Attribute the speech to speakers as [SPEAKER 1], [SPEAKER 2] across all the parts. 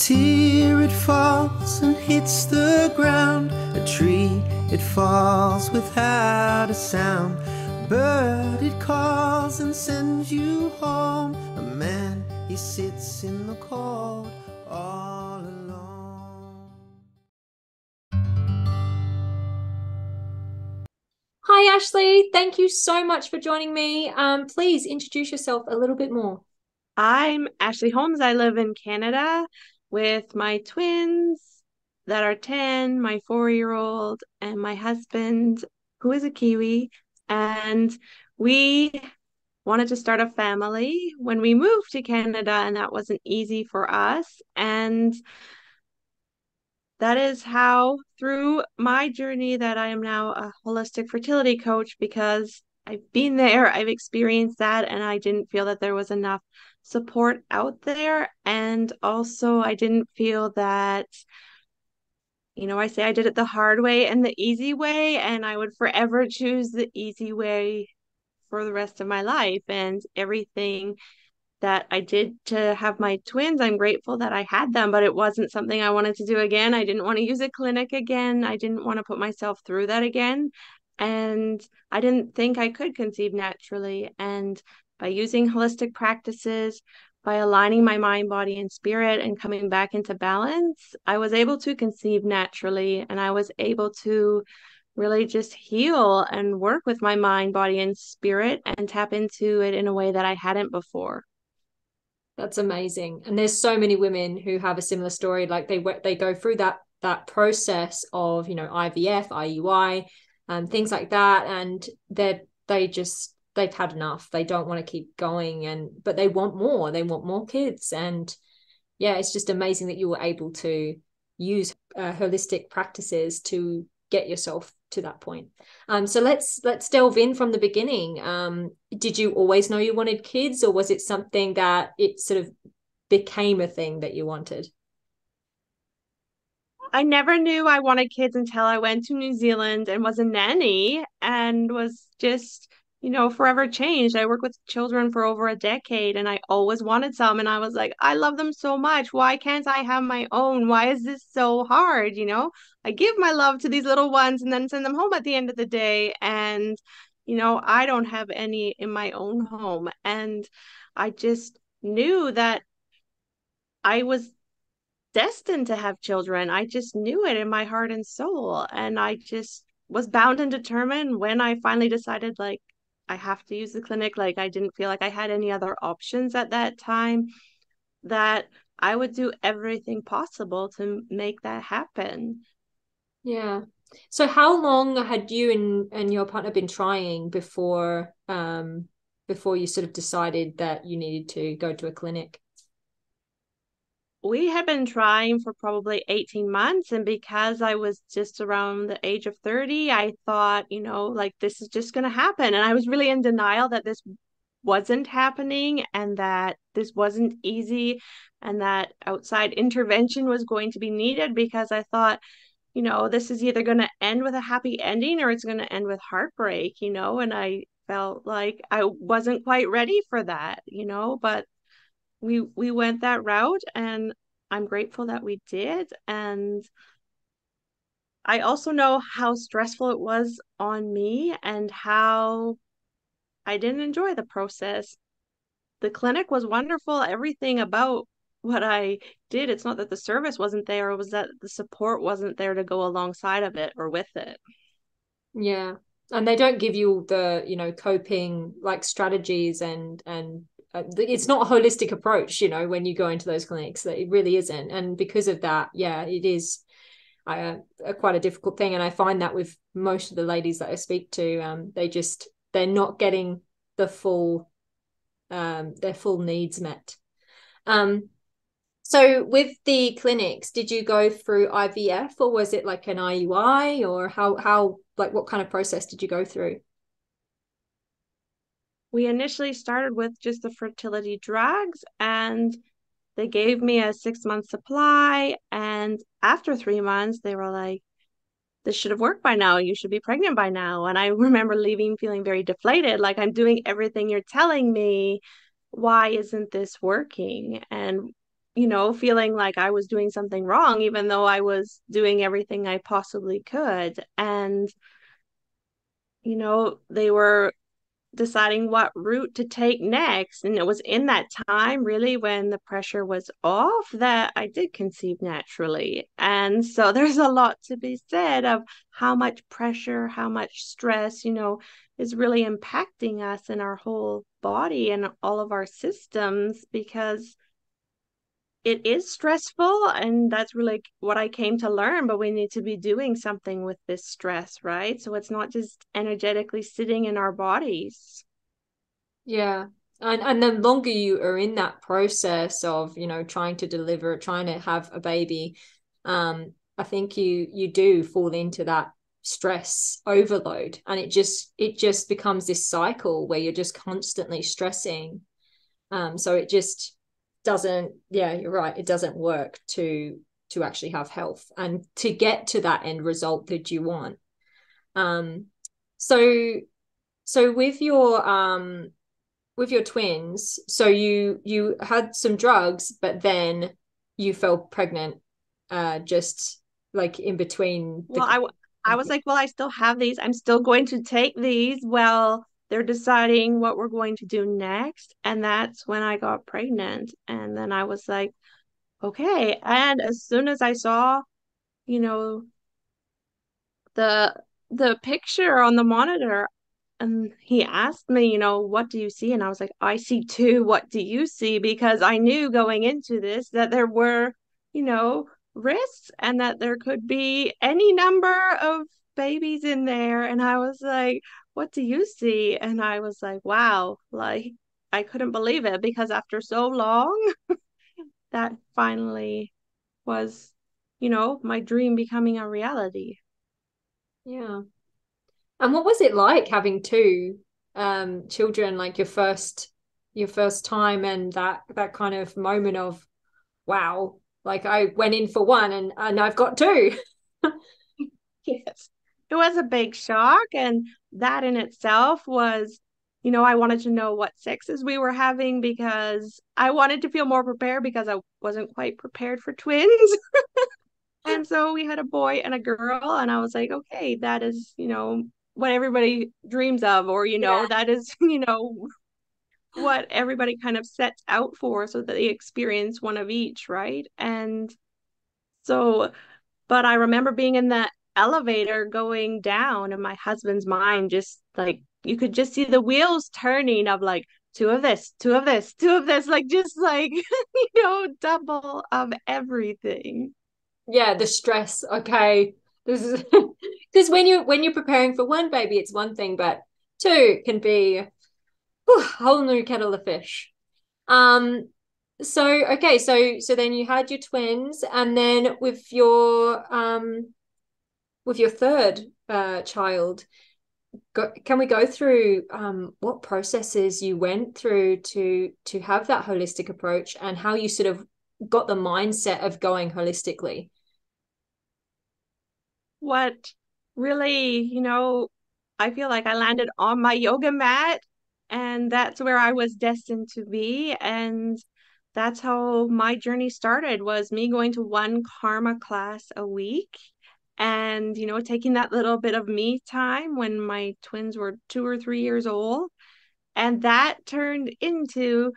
[SPEAKER 1] tear, it falls and hits the ground. A tree, it falls without a sound. Bird, it calls and sends you home. A man, he sits in the cold all alone.
[SPEAKER 2] Hi, Ashley. Thank you so much for joining me. Please introduce yourself a little bit more.
[SPEAKER 3] I'm Ashley Holmes. I live in Canada with my twins that are 10, my 4-year-old, and my husband, who is a Kiwi. And we wanted to start a family when we moved to Canada, and that wasn't easy for us. And that is how, through my journey, that I am now a holistic fertility coach because I've been there, I've experienced that, and I didn't feel that there was enough support out there. And also, I didn't feel that, I say I did it the hard way and the easy way, and I would forever choose the easy way for the rest of my life. And everything that I did to have my twins. I'm grateful that I had them, but it wasn't something I wanted to do again. I didn't want to use a clinic again. I didn't want to put myself through that again. And I didn't think I could conceive naturally. And by using holistic practices, by aligning my mind, body, and spirit and coming back into balance, I was able to conceive naturally and I was able to really just heal and work with my mind, body, and spirit and tap into it in a way that I hadn't before.
[SPEAKER 2] That's amazing. And there's so many women who have a similar story. Like they go through that process of, IVF, IUI, things like that, and they've had enough. They don't want to keep going, but they want more. They want more kids, and yeah, it's just amazing that you were able to use holistic practices to get yourself to that point. So let's delve in from the beginning. Did you always know you wanted kids, or was it something that it sort of became a thing that you wanted?
[SPEAKER 3] I never knew I wanted kids until I went to New Zealand and was a nanny and was just, forever changed. I worked with children for over a decade and I always wanted some. And I was like, I love them so much. Why can't I have my own? Why is this so hard? I give my love to these little ones and then send them home at the end of the day. And, I don't have any in my own home. And I just knew that I was destined to have children. I just knew it in my heart and soul. And I just was bound and determined when I finally decided, like, I have to use the clinic. Like, I didn't feel like I had any other options at that time, that I would do everything possible to make that happen.
[SPEAKER 2] Yeah. So how long had you and your partner been trying before you sort of decided that you needed to go to a clinic?
[SPEAKER 3] We had been trying for probably 18 months. And because I was just around the age of 30, I thought, like this is just going to happen. And I was really in denial that this wasn't happening and that this wasn't easy and that outside intervention was going to be needed because I thought, this is either going to end with a happy ending or it's going to end with heartbreak, and I felt like I wasn't quite ready for that, but we went that route and I'm grateful that we did. And I also know how stressful it was on me and how I didn't enjoy the process. The clinic was wonderful, everything about what I did. It's not that the service wasn't there, it was that the support wasn't there to go alongside of it or with it.
[SPEAKER 2] Yeah. And they don't give you the, coping like strategies it's not a holistic approach, when you go into those clinics, that it really isn't. And because of that, yeah, it is quite a difficult thing. And I find that with most of the ladies that I speak to, they're not getting the full, their full needs met. Um, so with the clinics, did you go through IVF or was it like an IUI, or how like what kind of process did you go through?
[SPEAKER 3] We initially started with just the fertility drugs and they gave me a 6-month supply. And after 3 months, they were like, this should have worked by now. You should be pregnant by now. And I remember leaving feeling very deflated, like I'm doing everything you're telling me. Why isn't this working? And, feeling like I was doing something wrong, even though I was doing everything I possibly could. And, they were deciding what route to take next. And it was in that time, really, when the pressure was off, that I did conceive naturally. And so there's a lot to be said of how much pressure, how much stress, is really impacting us in our whole body and all of our systems, because it is stressful, and that's really what I came to learn. But we need to be doing something with this stress, right? So it's not just energetically sitting in our bodies.
[SPEAKER 2] Yeah. And the longer you are in that process of, trying to deliver, trying to have a baby, I think you do fall into that stress overload, and it just becomes this cycle where you're just constantly stressing. So it just doesn't, yeah, you're right, it doesn't work to actually have health and to get to that end result that you want. Um, so so with your twins, so you had some drugs, but then you fell pregnant, just like in between
[SPEAKER 3] Well,
[SPEAKER 2] the.
[SPEAKER 3] I was like, well, I still have these. I'm still going to take these. Well, they're deciding what we're going to do next. And that's when I got pregnant. And then I was like, okay. And as soon as I saw, you know, the the picture on the monitor, and he asked me, what do you see? And I was like, I see two. What do you see? Because I knew going into this that there were, risks, and that there could be any number of babies in there. And I was like, what do you see? And I was like, wow, like I couldn't believe it, because after so long, that finally was, my dream becoming a reality.
[SPEAKER 2] Yeah. And what was it like having two children, like your first time, and that kind of moment of wow, like I went in for one and I've got two.
[SPEAKER 3] Yes. It was a big shock. And that in itself was, I wanted to know what sexes we were having, because I wanted to feel more prepared, because I wasn't quite prepared for twins. And so we had a boy and a girl. And I was like, okay, that is, what everybody dreams of, or,
[SPEAKER 2] Yeah.
[SPEAKER 3] that is, what everybody kind of sets out for, so that they experience one of each, right? And so, but I remember being in the elevator going down, and my husband's mind just like, you could just see the wheels turning of like, two of this, two of this, two of this, like just like, double of everything.
[SPEAKER 2] Yeah, the stress. Okay. This is because when you're preparing for one baby, it's one thing, but two can be a whole new kettle of fish. Um, so okay, so then you had your twins, and then with your third child, can we go through what processes you went through to have that holistic approach, and how you sort of got the mindset of going holistically?
[SPEAKER 3] What really, I feel like I landed on my yoga mat, and that's where I was destined to be. And that's how my journey started, was me going to one karma class a week, and, taking that little bit of me time when my twins were 2 or 3 years old. And that turned into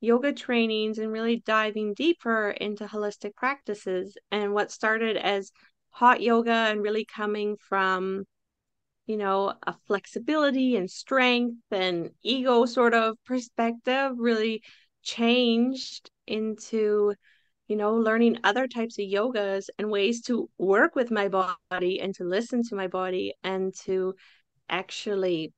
[SPEAKER 3] yoga trainings and really diving deeper into holistic practices. And what started as hot yoga and really coming from, a flexibility and strength and ego sort of perspective, really changed into, learning other types of yogas and ways to work with my body and to listen to my body and to actually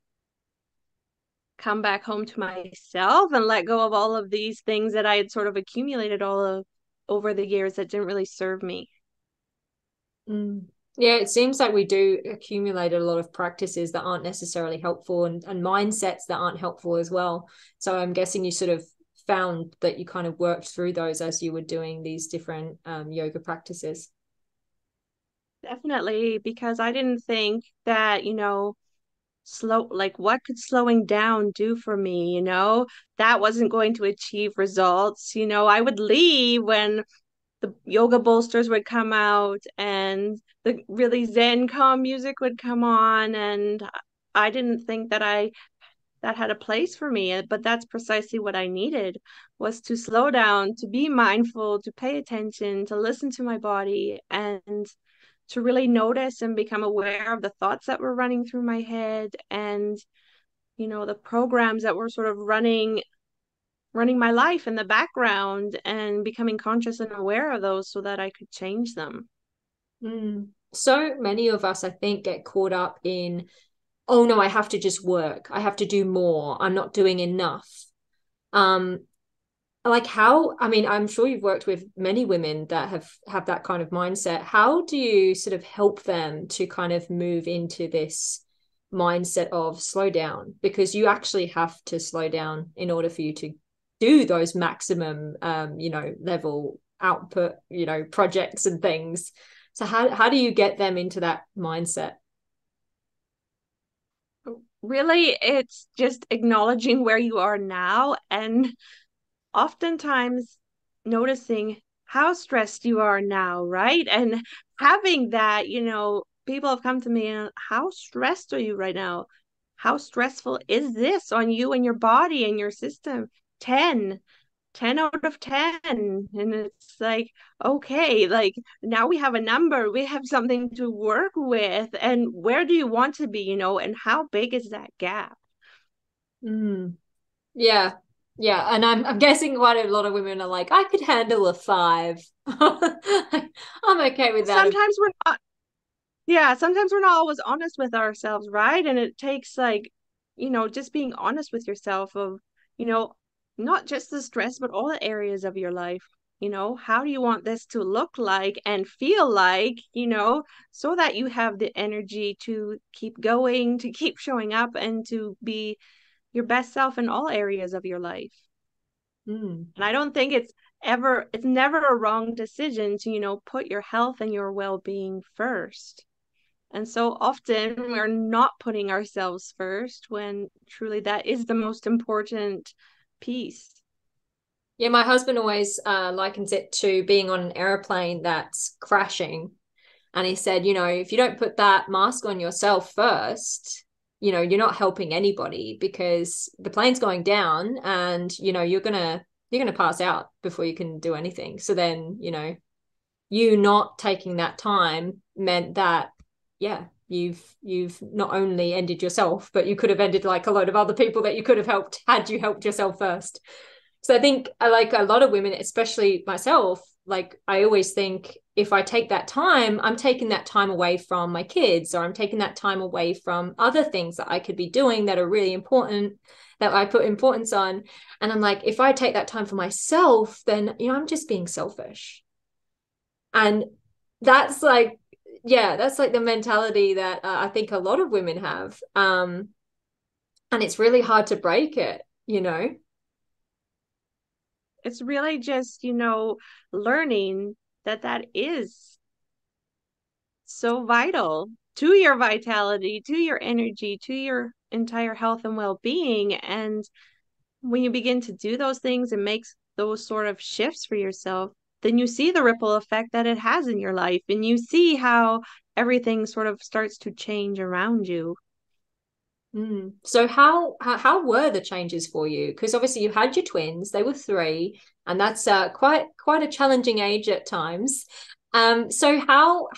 [SPEAKER 3] come back home to myself and let go of all of these things that I had sort of accumulated all of over the years that didn't really serve me.
[SPEAKER 2] Mm. Yeah, it seems like we do accumulate a lot of practices that aren't necessarily helpful, and mindsets that aren't helpful as well. So I'm guessing you sort of found that you kind of worked through those as you were doing these different yoga practices.
[SPEAKER 3] Definitely, because I didn't think that, what could slowing down do for me, that wasn't going to achieve results. I would leave when the yoga bolsters would come out and the really zen calm music would come on, and I didn't think that had a place for me, but that's precisely what I needed, was to slow down, to be mindful, to pay attention, to listen to my body, and to really notice and become aware of the thoughts that were running through my head, and the programs that were sort of running my life in the background, and becoming conscious and aware of those so that I could change them.
[SPEAKER 2] So many of us, I think, get caught up in, oh no, I have to just work, I have to do more, I'm not doing enough. Like how, I mean, I'm sure you've worked with many women that have that kind of mindset. How do you sort of help them to kind of move into this mindset of slow down? Because you actually have to slow down in order for you to do those maximum level output, projects and things. So how do you get them into that mindset?
[SPEAKER 3] Really, it's just acknowledging where you are now, and oftentimes noticing how stressed you are now, right? And having that, people have come to me and, how stressed are you right now? How stressful is this on you and your body and your system? 10, 10 out of 10. And it's like, okay, like now we have a number, we have something to work with. And where do you want to be, and how big is that gap?
[SPEAKER 2] Yeah. Yeah. And I'm guessing quite a lot of women are like, I could handle a 5. I'm okay with that.
[SPEAKER 3] Sometimes we're not, yeah, sometimes we're not always honest with ourselves, right? And it takes like, just being honest with yourself of, you know, not just the stress, but all the areas of your life. How do you want this to look like and feel like, so that you have the energy to keep going, to keep showing up, and to be your best self in all areas of your life. And I don't think it's never a wrong decision to, put your health and your well-being first. And so often we're not putting ourselves first when truly that is the most important piece.
[SPEAKER 2] Yeah, my husband always likens it to being on an airplane that's crashing. And he said, if you don't put that mask on yourself first, you're not helping anybody, because the plane's going down and, you're gonna pass out before you can do anything. So then, you not taking that time meant that, yeah, you've not only ended yourself, but you could have ended like a load of other people that you could have helped had you helped yourself first. So I think, like a lot of women, especially myself, like I always think, if I take that time, I'm taking that time away from my kids, or I'm taking that time away from other things that I could be doing that are really important, that I put importance on. And I'm like, if I take that time for myself, then, I'm just being selfish. And that's like, yeah, that's like the mentality that I think a lot of women have. And it's really hard to break it.
[SPEAKER 3] It's really just, learning that is so vital to your vitality, to your energy, to your entire health and well-being. And when you begin to do those things and make those sort of shifts for yourself, then you see the ripple effect that it has in your life, and you see how everything sort of starts to change around you.
[SPEAKER 2] So how were the changes for you? Because obviously you had your twins, they were 3, and that's quite a challenging age at times. So how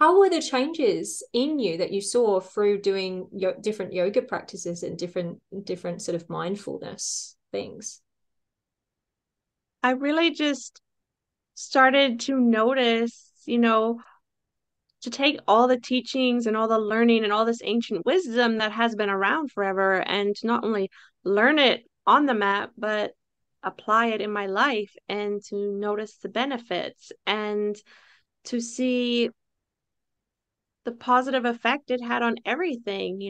[SPEAKER 2] were the changes in you that you saw through doing different yoga practices and different sort of mindfulness things?
[SPEAKER 3] I really just started to notice, to take all the teachings and all the learning and all this ancient wisdom that has been around forever, and to not only learn it on the mat, but apply it in my life, and to notice the benefits, and to see the positive effect it had on everything,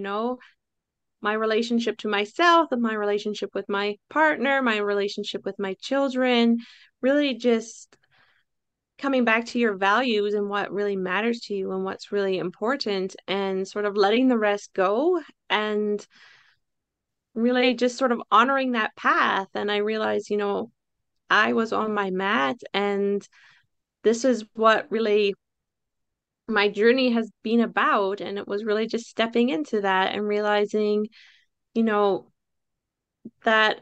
[SPEAKER 3] my relationship to myself, and my relationship with my partner, my relationship with my children, really just coming back to your values and what really matters to you and what's really important, and sort of letting the rest go, and really just sort of honoring that path. And I realized, I was on my mat, and this is what really my journey has been about. And it was really just stepping into that and realizing, you know, that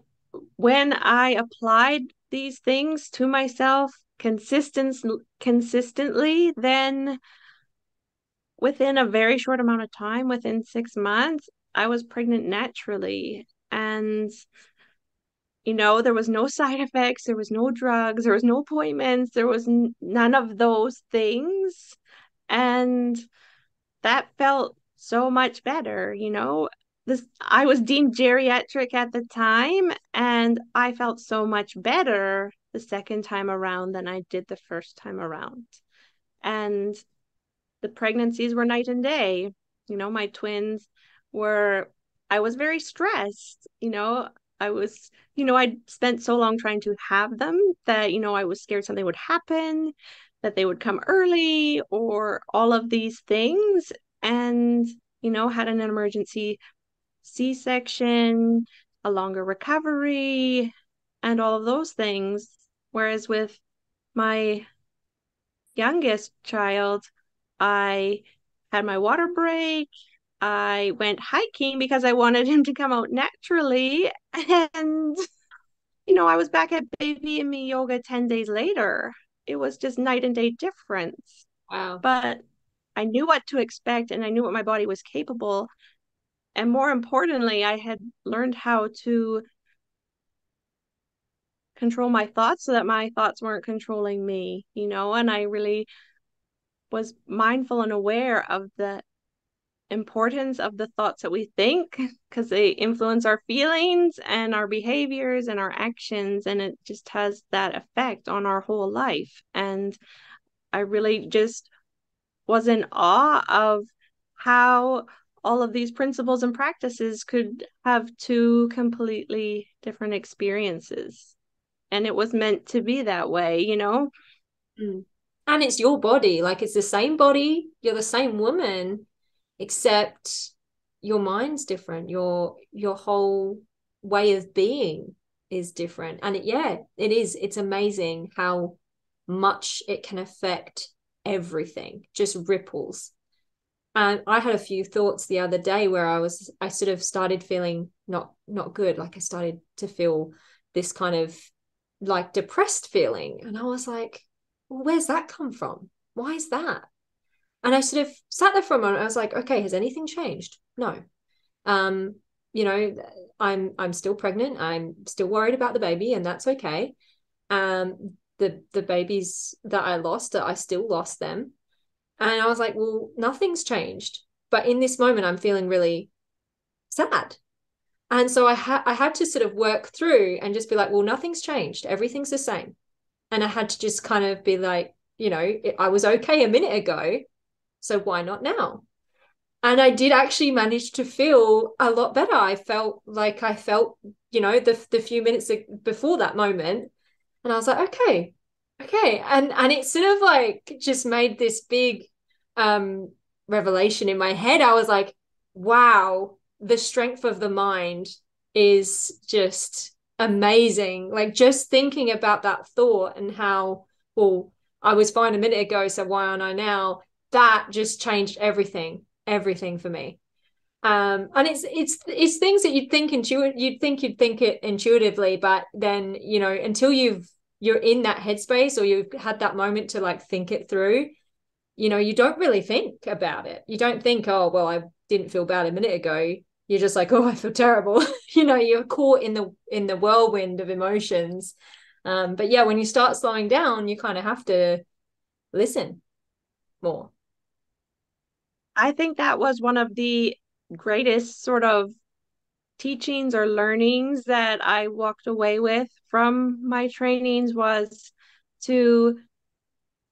[SPEAKER 3] when I applied these things to myself consistently, then within a very short amount of time, within 6 months, I was pregnant naturally. And there was no side effects, there was no drugs, there was no appointments, there was none of those things. And that felt so much better. This I was deemed geriatric at the time, and I felt so much better the second time around than I did the first time around. And the pregnancies were night and day. My twins were, I was very stressed. I'd spent so long trying to have them that, I was scared something would happen, that they would come early, or all of these things. And, had an emergency C-section, a longer recovery, and all of those things. Whereas with my youngest child, I had my water break. I went hiking because I wanted him to come out naturally. And, I was back at baby and me yoga 10 days later. It was just night and day difference.
[SPEAKER 2] Wow.
[SPEAKER 3] But I knew what to expect, and I knew what my body was capable. And more importantly, I had learned how to control my thoughts so that my thoughts weren't controlling me, and I really was mindful and aware of the importance of the thoughts that we think, because they influence our feelings and our behaviors and our actions, and it just has that effect on our whole life. And I really just was in awe of how all of these principles and practices could have two completely different experiences. And it was meant to be that way.
[SPEAKER 2] Mm. And it's your body, like it's the same body, you're the same woman, except your mind's different, your whole way of being is different. And it's amazing how much it can affect everything, just ripples. And I had a few thoughts the other day where I sort of started feeling not good, like I started to feel this kind of like depressed feeling, and I was like, well, where's that come from? Why is that? And I sort of sat there for a moment. I was like, okay, has anything changed? No. Um, you know, I'm still pregnant. I'm still worried about the baby, and that's okay. The babies that I lost, I still lost them. And I was like, well, nothing's changed. But in this moment, I'm feeling really sad. And so I had to sort of work through and just be like, well, nothing's changed. Everything's the same. And I had to just kind of be like, I was okay a minute ago. So why not now? And I did actually manage to feel a lot better. I felt, the few minutes before that moment. And I was like, okay. And it sort of like just made this big revelation in my head. I was like, wow, the strength of the mind is just amazing. Like just thinking about that thought and how, well, I was fine a minute ago, so why aren't I now? That just changed everything for me. And it's things that you'd think you'd think it intuitively, but then until you're in that headspace or you've had that moment to like think it through, you don't really think about it. You don't think, oh well, I didn't feel bad a minute ago. You're just like, oh, I feel terrible. You're caught in the whirlwind of emotions. But yeah, when you start slowing down, you kind of have to listen more.
[SPEAKER 3] I think that was one of the greatest sort of teachings or learnings that I walked away with from my trainings, was to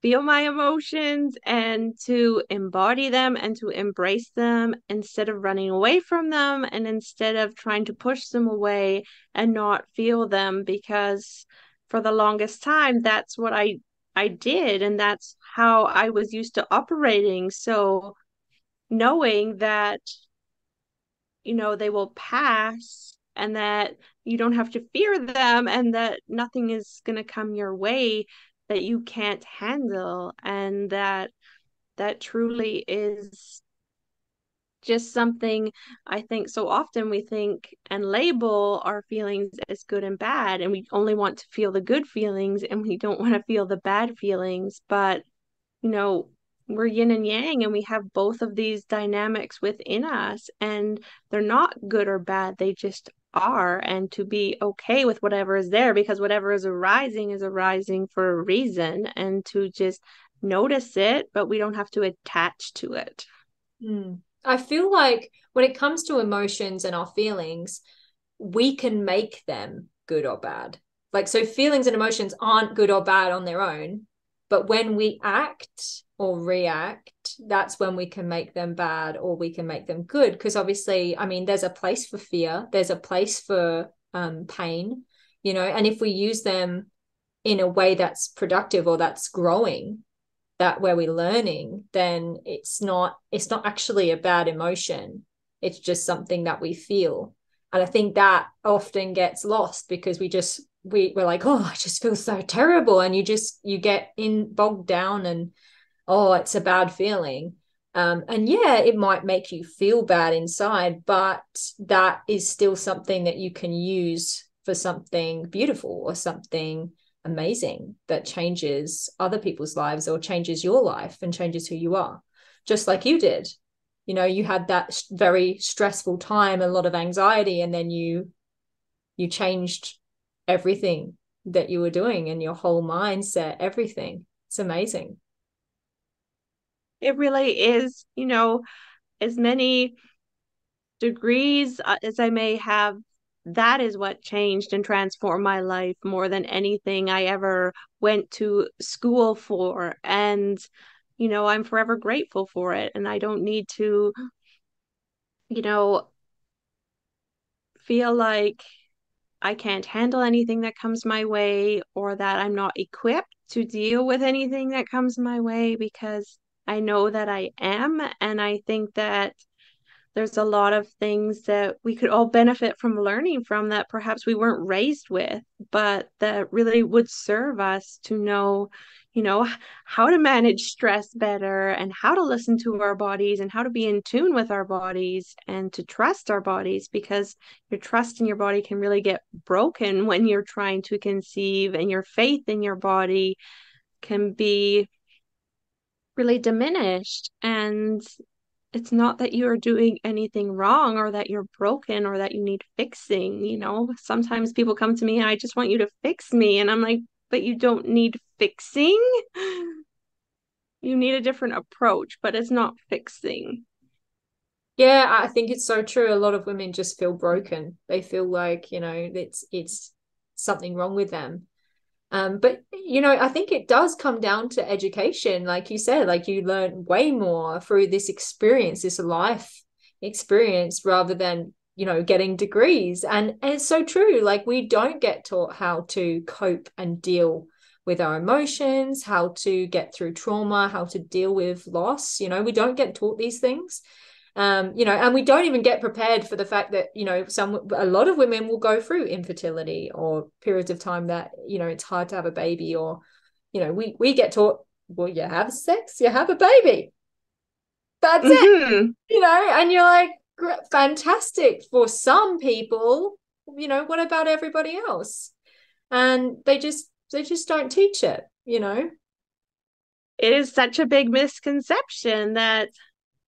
[SPEAKER 3] feel my emotions and to embody them and to embrace them instead of running away from them, and instead of trying to push them away and not feel them, because for the longest time that's what I did, and that's how I was used to operating. So knowing that they will pass, and that you don't have to fear them, and that nothing is going to come your way that you can't handle. And that truly is just something. I think so often we think and label our feelings as good and bad, and we only want to feel the good feelings and we don't want to feel the bad feelings. But, you know, we're yin and yang, and we have both of these dynamics within us, and they're not good or bad. They just are. And to be okay with whatever is there, because whatever is arising for a reason, and to just notice it, but we don't have to attach to it.
[SPEAKER 2] I feel like when it comes to emotions and our feelings, we can make them good or bad. Like, so feelings and emotions aren't good or bad on their own, but when we act or react, that's when we can make them bad or we can make them good. Because obviously, I mean, there's a place for fear, there's a place for pain, and if we use them in a way that's productive or that's growing, that where we're learning, then it's not actually a bad emotion. It's just something that we feel. And I think that often gets lost because we're like, oh, I just feel so terrible. And you get bogged down and, oh, it's a bad feeling. And yeah, it might make you feel bad inside, but that is still something that you can use for something beautiful or something amazing that changes other people's lives or changes your life and changes who you are, just like you did. You had that very stressful time, a lot of anxiety, and then you changed everything that you were doing and your whole mindset, everything. It's amazing.
[SPEAKER 3] It really is. As many degrees as I may have, that is what changed and transformed my life more than anything I ever went to school for. And, I'm forever grateful for it. And I don't need to, you know, feel like I can't handle anything that comes my way, or that I'm not equipped to deal with anything that comes my way, because I know that I am. And I think that there's a lot of things that we could all benefit from learning from, that perhaps we weren't raised with, but that really would serve us to know, how to manage stress better, and how to listen to our bodies, and how to be in tune with our bodies, and to trust our bodies, because your trust in your body can really get broken when you're trying to conceive, and your faith in your body can be really diminished. And it's not that you're doing anything wrong, or that you're broken, or that you need fixing. Sometimes people come to me and, I just want you to fix me. And I'm like, but you don't need fixing. You need a different approach, but it's not fixing.
[SPEAKER 2] Yeah, I think it's so true. A lot of women just feel broken. They feel like, it's something wrong with them. But I think it does come down to education. Like you said, like you learn way more through this experience, this life experience, rather than, getting degrees. And it's so true. Like, we don't get taught how to cope and deal with our emotions, how to get through trauma, how to deal with loss. We don't get taught these things. And we don't even get prepared for the fact that, a lot of women will go through infertility or periods of time that, it's hard to have a baby, or, we get taught, well, you have sex, you have a baby. That's
[SPEAKER 3] Mm-hmm.
[SPEAKER 2] it, and you're like, fantastic for some people, what about everybody else? And they just don't teach it.
[SPEAKER 3] It is such a big misconception that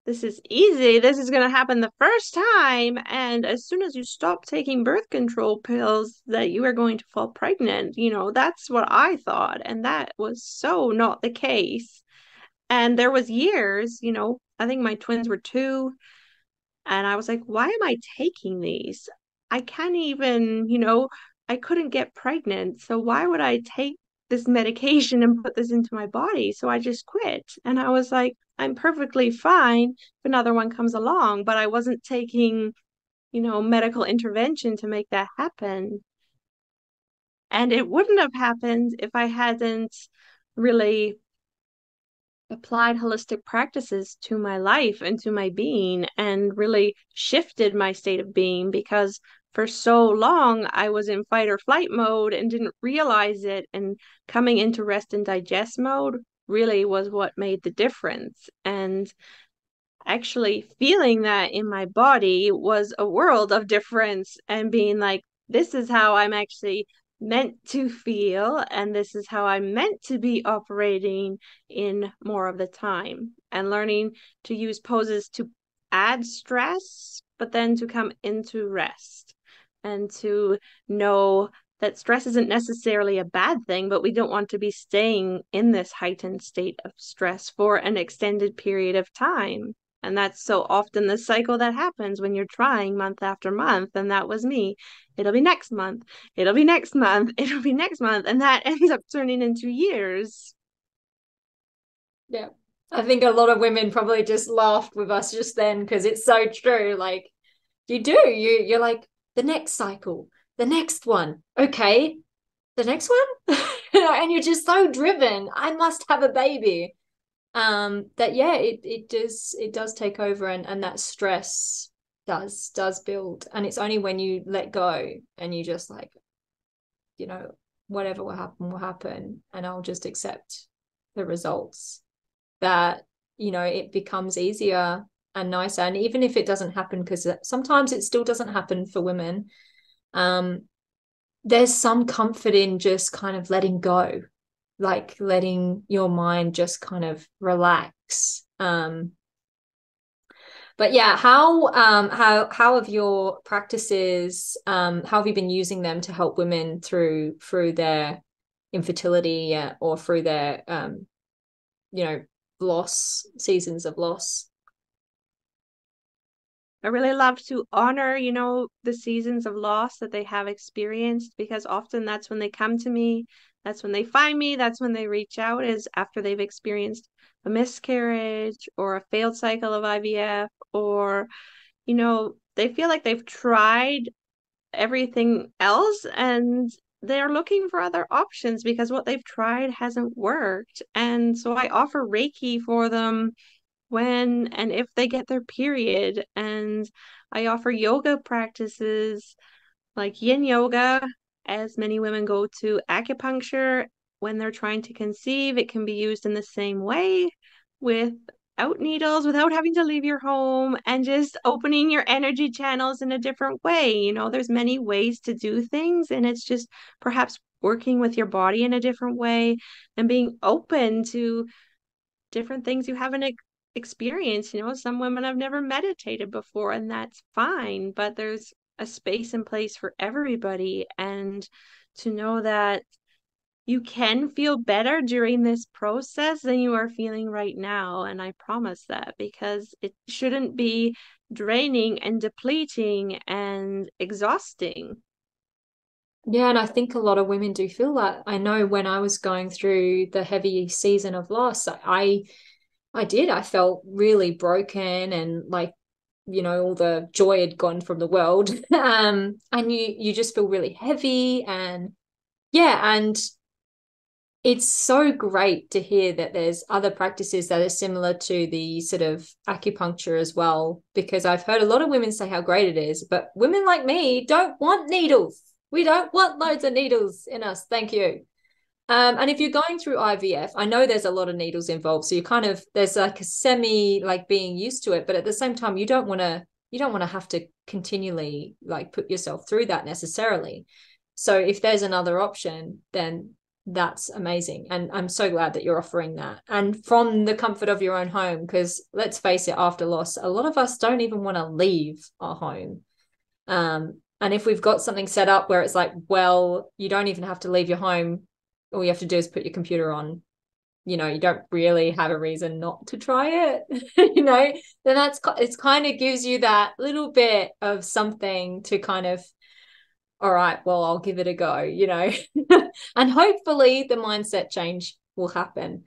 [SPEAKER 3] this is easy. This is going to happen the first time. And as soon as you stop taking birth control pills, that you are going to fall pregnant. That's what I thought. And that was so not the case. And there was years, I think my twins were 2. And I was like, why am I taking these? I can't even, I couldn't get pregnant. So why would I take this medication and put this into my body? So I just quit. And I was like, I'm perfectly fine if another one comes along, but I wasn't taking, medical intervention to make that happen. And it wouldn't have happened if I hadn't really applied holistic practices to my life and to my being and really shifted my state of being, because for so long I was in fight or flight mode and didn't realize it. And coming into rest and digest mode really was what made the difference. And actually feeling that in my body was a world of difference, and being like, this is how I'm actually meant to feel, and this is how I'm meant to be operating in more of the time, and learning to use poses to add stress, but then to come into rest, and to know that stress isn't necessarily a bad thing, but we don't want to be staying in this heightened state of stress for an extended period of time. And that's so often the cycle that happens when you're trying month after month. And that was me. It'll be next month. It'll be next month. It'll be next month. And that ends up turning into years.
[SPEAKER 2] Yeah. I think a lot of women probably just laughed with us just then, because it's so true. Like, you're like, the next cycle, the next one. Okay, the next one. And you're just so driven. I must have a baby. That yeah, it does take over, and that stress does build. And it's only when you let go and you just like, whatever will happen, and I'll just accept the results, that it becomes easier and nicer. And even if it doesn't happen, because sometimes it still doesn't happen for women, there's some comfort in just kind of letting go, like letting your mind just kind of relax. But yeah, how have your practices, how have you been using them to help women through their infertility, or through their loss, seasons of loss?
[SPEAKER 3] I really love to honor, the seasons of loss that they have experienced, because often that's when they come to me, that's when they find me, that's when they reach out, is after they've experienced a miscarriage or a failed cycle of IVF, or, they feel like they've tried everything else and they're looking for other options because what they've tried hasn't worked. And so I offer Reiki for them when and if they get their period. And I offer yoga practices like yin yoga, as many women go to acupuncture when they're trying to conceive. It can be used in the same way, without needles, without having to leave your home, and just opening your energy channels in a different way. There's many ways to do things, and it's just perhaps working with your body in a different way and being open to different things you haven't experienced. Some women have never meditated before, and that's fine, but there's a space and place for everybody. And to know that you can feel better during this process than you are feeling right now. And I promise that, because it shouldn't be draining and depleting and exhausting.
[SPEAKER 2] Yeah, and I think a lot of women do feel that. I know when I was going through the heavy season of loss, I felt really broken, and like, all the joy had gone from the world. And you just feel really heavy. And yeah, and it's so great to hear that there's other practices that are similar to the sort of acupuncture as well, because I've heard a lot of women say how great it is, but women like me don't want needles. We don't want loads of needles in us. Thank you. And if you're going through IVF, I know there's a lot of needles involved. So there's like a semi, like, being used to it, but at the same time, you don't want to have to continually like put yourself through that necessarily. So if there's another option, then that's amazing. And I'm so glad that you're offering that. And from the comfort of your own home, because let's face it, after loss, a lot of us don't even want to leave our home. And if we've got something set up where it's like, well, you don't even have to leave your home, all you have to do is put your computer on, you don't really have a reason not to try it, then it's kind of gives you that little bit of something to kind of, all right, well, I'll give it a go, and hopefully the mindset change will happen.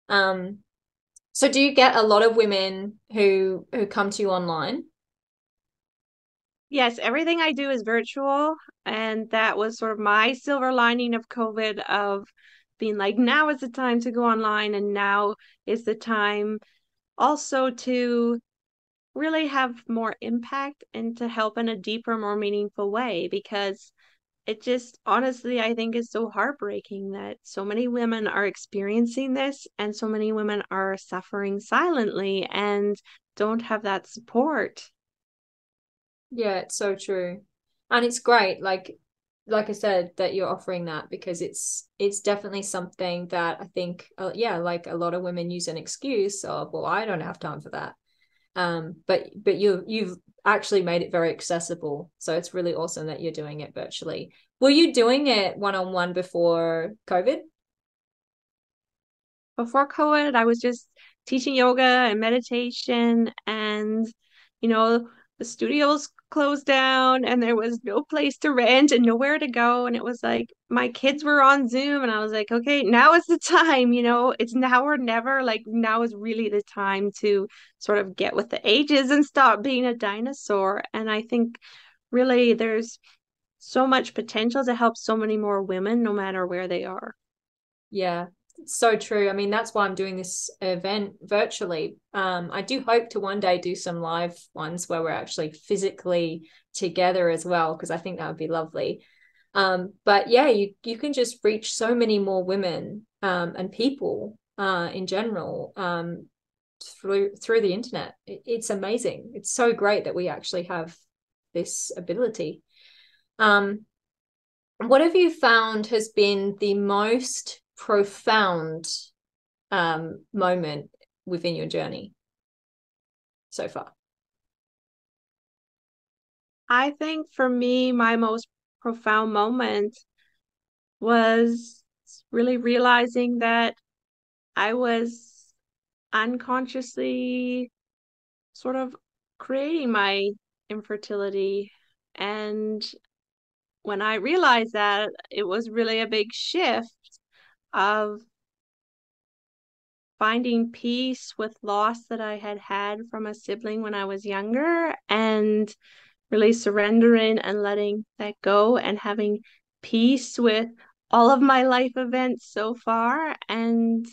[SPEAKER 2] So do you get a lot of women who come to you online?
[SPEAKER 3] Yes, everything I do is virtual. And that was sort of my silver lining of COVID, of being like, now is the time to go online, and now is the time also to really have more impact and to help in a deeper, more meaningful way, because it just honestly, I think, is so heartbreaking that so many women are experiencing this and so many women are suffering silently and don't have that support.
[SPEAKER 2] Yeah, it's so true. And it's great, like I said, that you're offering that, because it's definitely something that I think yeah, like a lot of women use an excuse of, well, I don't have time for that. But you've actually made it very accessible. So it's really awesome that you're doing it virtually. Were you doing it one-on-one before COVID?
[SPEAKER 3] Before COVID, I was just teaching yoga and meditation, and you know, the studios closed down and there was no place to rent and nowhere to go. And it was like my kids were on Zoom, and I was like, okay, now is the time, it's now or never. Like, now is really the time to sort of get with the ages and stop being a dinosaur. And I think really there's so much potential to help so many more women, no matter where they are.
[SPEAKER 2] Yeah, so true. I mean, that's why I'm doing this event virtually. I do hope to one day do some live ones where we're actually physically together as well, because I think that would be lovely. But yeah, you can just reach so many more women and people in general through the internet. It's amazing. It's so great that we actually have this ability. Um, what have you found has been the most profound moment within your journey so far?
[SPEAKER 3] I think for me, my most profound moment was really realizing that I was unconsciously sort of creating my infertility. And when I realized that, it was really a big shift of finding peace with loss that I had had from a sibling when I was younger, and really surrendering and letting that go and having peace with all of my life events so far. And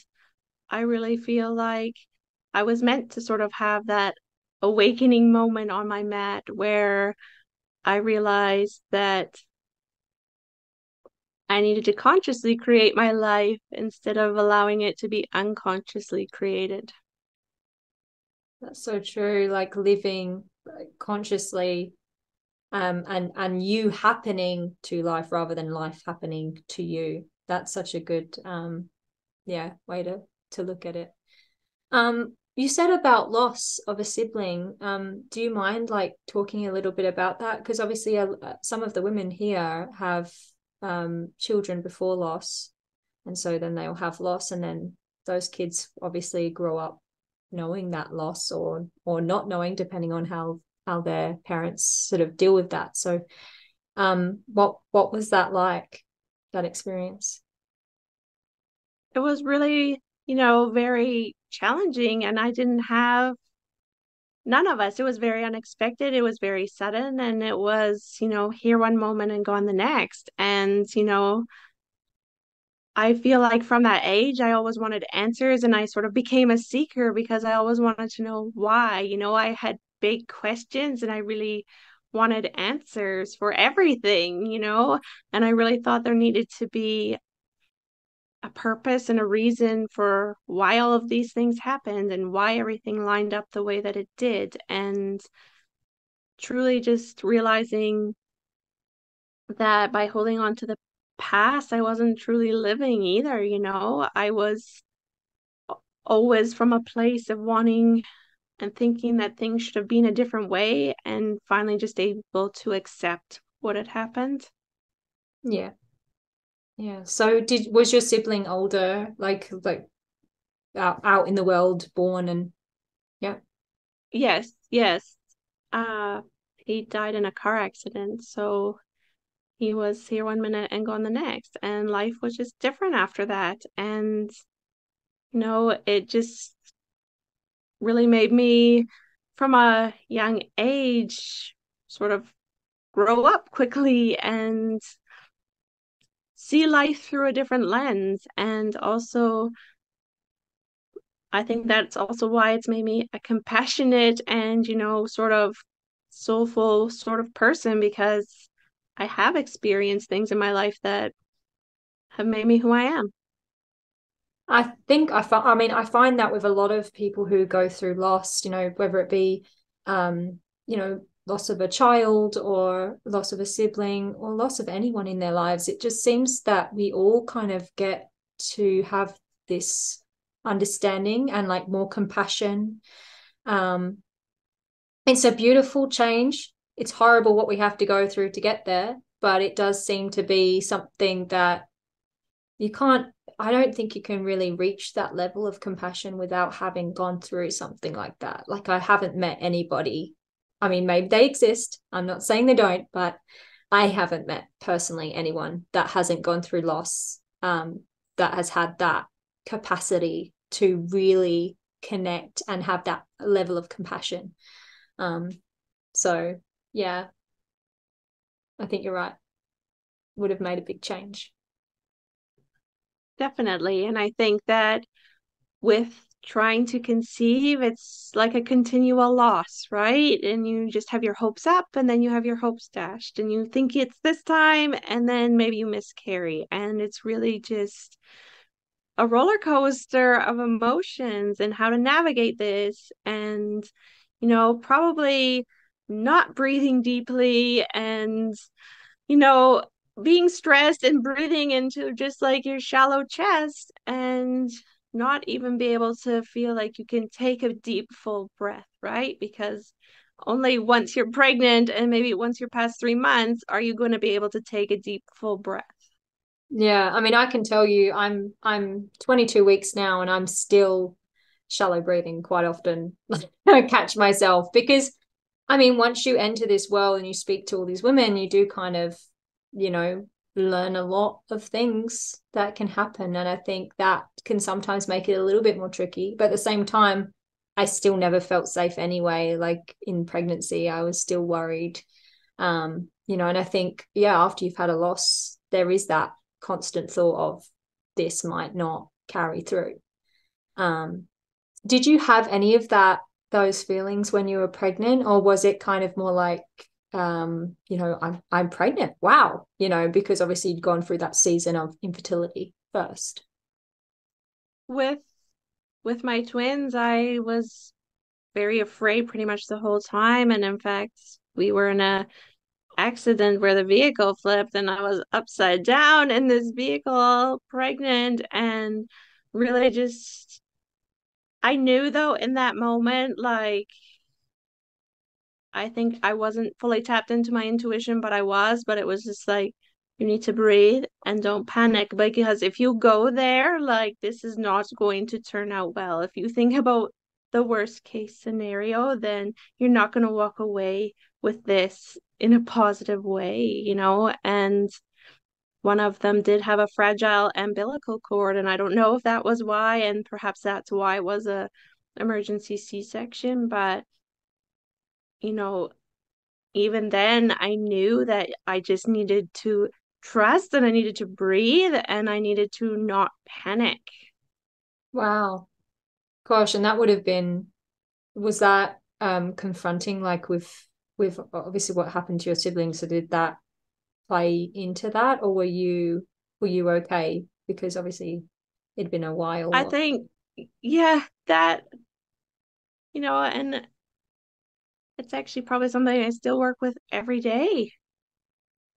[SPEAKER 3] I really feel like I was meant to sort of have that awakening moment on my mat where I realized that I needed to consciously create my life instead of allowing it to be unconsciously created.
[SPEAKER 2] That's so true. Like living consciously, and you happening to life rather than life happening to you. That's such a good yeah, way to look at it. You said about loss of a sibling. Do you mind like talking a little bit about that? Because obviously, some of the women here have children before loss, and so then they'll have loss, and then those kids obviously grow up knowing that loss, or not knowing, depending on how their parents sort of deal with that. So, what was that like? That experience?
[SPEAKER 3] It was really, very challenging, and I didn't have none of us. It was very unexpected. It was very sudden, and it was, here one moment and gone the next. And, I feel like from that age, I always wanted answers, and I sort of became a seeker because I always wanted to know why. I had big questions and I really wanted answers for everything, and I really thought there needed to be a purpose and a reason for why all of these things happened and why everything lined up the way that it did. And truly just realizing that by holding on to the past, I wasn't truly living either. I was always from a place of wanting and thinking that things should have been a different way, and finally just able to accept what had happened.
[SPEAKER 2] Yeah. Yeah. So was your sibling older, like out in the world, born, and yeah.
[SPEAKER 3] Yes, yes. He died in a car accident, so he was here one minute and gone the next, and life was just different after that. And it just really made me, from a young age, sort of grow up quickly and see life through a different lens. And also, I think that's also why it's made me a compassionate and, sort of soulful sort of person, because I have experienced things in my life that have made me who I am.
[SPEAKER 2] I think I mean, I find that with a lot of people who go through loss, whether it be, loss of a child or loss of a sibling or loss of anyone in their lives, it just seems that we all kind of get to have this understanding and like more compassion. Um, it's a beautiful change. It's horrible what we have to go through to get there, but it does seem to be something that you can't, I don't think you can really reach that level of compassion without having gone through something like that. Like, I haven't met anybody. I mean, maybe they exist. I'm not saying they don't, but I haven't met personally anyone that hasn't gone through loss, that has had that capacity to really connect and have that level of compassion. So yeah, I think you're right. Would have made a big change.
[SPEAKER 3] Definitely. And I think that with trying to conceive, it's like a continual loss, right? And you just have your hopes up and then you have your hopes dashed and you think it's this time and then maybe you miscarry. And it's really just a roller coaster of emotions and how to navigate this. And, probably not breathing deeply and, you know, being stressed and breathing into just like your shallow chest and not even be able to feel like you can take a deep, full breath, right? Because only once you're pregnant and maybe once you're past 3 months are you going to be able to take a deep, full breath.
[SPEAKER 2] Yeah, I mean, I can tell you, I'm 22 weeks now, and I'm still shallow breathing quite often. I catch myself because, I mean, once you enter this world and you speak to all these women, you do kind of, you know, learn a lot of things that can happen, and I think that can sometimes make it a little bit more tricky. But at the same time, I still never felt safe anyway. Like in pregnancy, I was still worried. And I think, yeah, after you've had a loss, there is that constant thought of this might not carry through. Um, did you have any of those feelings when you were pregnant, or was it kind of more like, I'm pregnant, wow, because obviously you'd gone through that season of infertility first?
[SPEAKER 3] With my twins, I was very afraid pretty much the whole time. And in fact, we were in a accident where the vehicle flipped and I was upside down in this vehicle, pregnant, and really just I knew though in that moment, like I think I wasn't fully tapped into my intuition, but I was, but it was just like you need to breathe and don't panic because if you go there, like this is not going to turn out well. If you think about the worst case scenario, then you're not going to walk away with this in a positive way. And one of them did have a fragile umbilical cord, and I don't know if that was why, and perhaps that's why it was a emergency C-section, but you know, even then I knew that I just needed to trust and I needed to breathe and I needed to not panic.
[SPEAKER 2] Wow. Gosh, and that would have been, was that confronting, like with obviously what happened to your siblings? So did that play into that, or were you okay? Because obviously it'd been a
[SPEAKER 3] I
[SPEAKER 2] while.
[SPEAKER 3] think, yeah, that, and it's actually probably something I still work with every day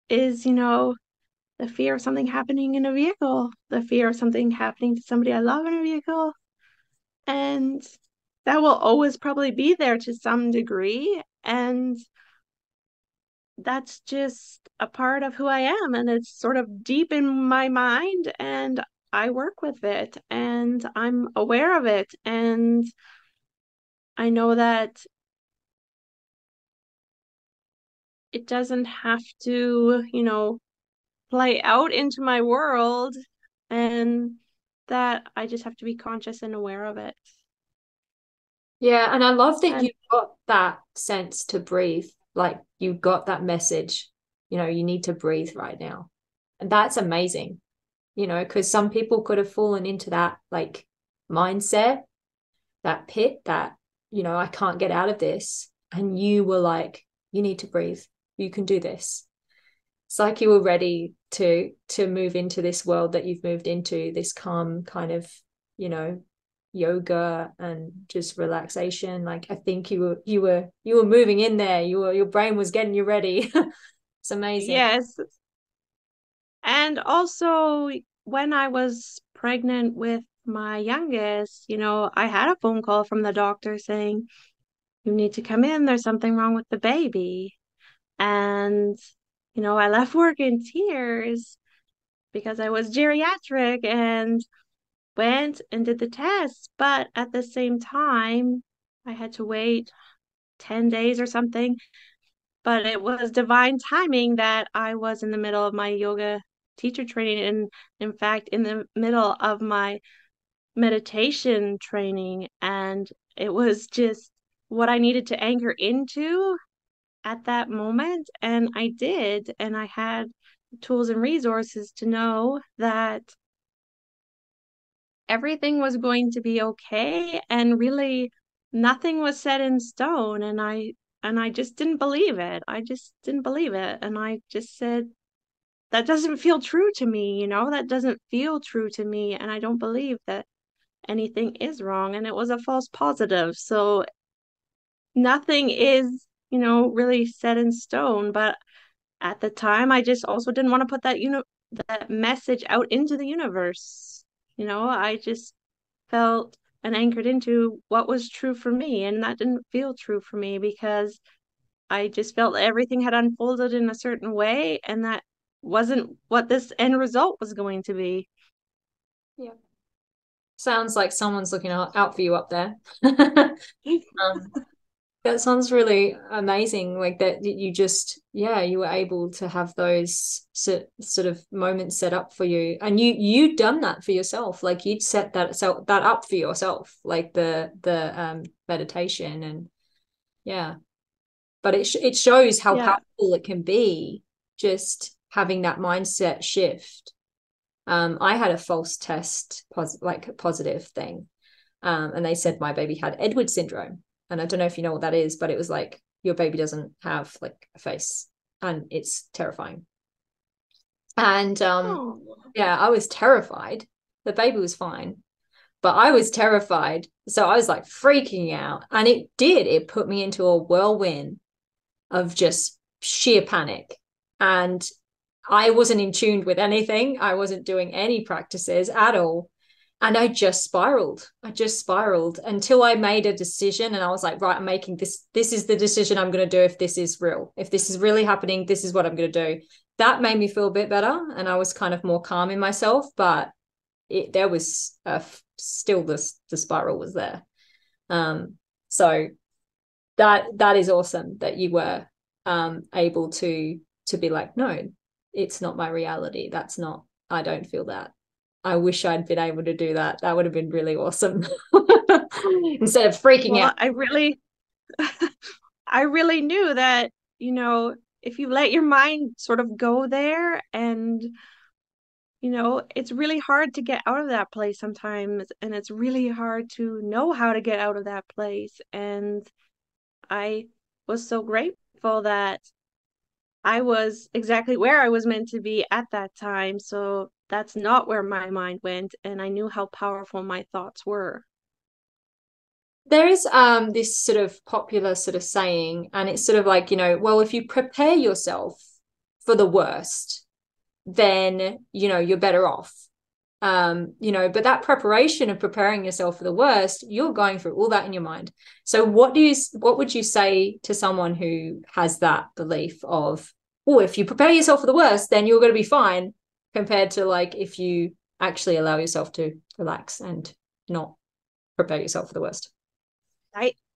[SPEAKER 3] is, the fear of something happening in a vehicle, the fear of something happening to somebody I love in a vehicle. And that will always probably be there to some degree. And that's just a part of who I am. And it's sort of deep in my mind. And I work with it and I'm aware of it. And I know that it doesn't have to, play out into my world. And that I just have to be conscious and aware of it.
[SPEAKER 2] Yeah, and I love that
[SPEAKER 3] And
[SPEAKER 2] you got that sense to breathe. Like you got that message, you need to breathe right now. And that's amazing, you know, because some people could have fallen into that like mindset, that pit that, you know, I can't get out of this. And you were like, you need to breathe. You can do this. It's like you were ready to move into this world that you've moved into, this calm kind of, you know, yoga and just relaxation. Like I think you were moving in there. Your brain was getting you ready. It's amazing.
[SPEAKER 3] Yes. And also, when I was pregnant with my youngest, I had a phone call from the doctor saying, you need to come in. There's something wrong with the baby. And, I left work in tears because I was geriatric and went and did the test. But at the same time, I had to wait 10 days or something. But it was divine timing that I was in the middle of my yoga teacher training, and in fact in the middle of my meditation training, and it was just what I needed to anchor into at that moment, and I did, and I had tools and resources to know that everything was going to be okay, and really nothing was set in stone. And I just didn't believe it. I just didn't believe it. And I just said, that doesn't feel true to me, that doesn't feel true to me. And I don't believe that anything is wrong. And it was a false positive. So nothing is, really set in stone. But at the time, I just also didn't want to put that message out into the universe. I just felt and anchored into what was true for me. And that didn't feel true for me because I just felt everything had unfolded in a certain way, and that wasn't what this end result was going to be.
[SPEAKER 2] Yeah. Sounds like someone's looking out for you up there. That sounds really amazing. Like that you just, yeah, you were able to have those sort of moments set up for you, and you'd done that for yourself. Like you'd set that up for yourself, like the meditation, and yeah. But it shows how
[SPEAKER 3] Yeah.
[SPEAKER 2] powerful it can be, just having that mindset shift. I had a false test, positive thing, and they said my baby had Edward syndrome, and I don't know if you know what that is, but it was like your baby doesn't have like a face, and it's terrifying. And
[SPEAKER 3] Oh.
[SPEAKER 2] yeah, I was terrified. The baby was fine, but I was terrified, so I was like freaking out, and it put me into a whirlwind of just sheer panic. And I wasn't in tune with anything. I wasn't doing any practices at all. And I just spiraled. Until I made a decision, and I was like, right, I'm making this. This is the decision I'm going to do. If this is real, if this is really happening, this is what I'm going to do. That made me feel a bit better. And I was kind of more calm in myself, but there was still the spiral was there. So that is awesome that you were able to be like, no, it's not my reality. I don't feel that. I wish I'd been able to do that. That would have been really awesome. Instead of freaking out.
[SPEAKER 3] I really knew that, if you let your mind sort of go there, and it's really hard to get out of that place sometimes, and it's really hard to know how to get out of that place. And I was so grateful that I was exactly where I was meant to be at that time. So that's not where my mind went, and I knew how powerful my thoughts were.
[SPEAKER 2] There is this sort of popular sort of saying, and it's sort of like, well, if you prepare yourself for the worst, then you're better off. But that preparation of preparing yourself for the worst, you're going through all that in your mind. So what would you say to someone who has that belief of, oh, if you prepare yourself for the worst, then you're going to be fine, compared to like if you actually allow yourself to relax and not prepare yourself for the worst?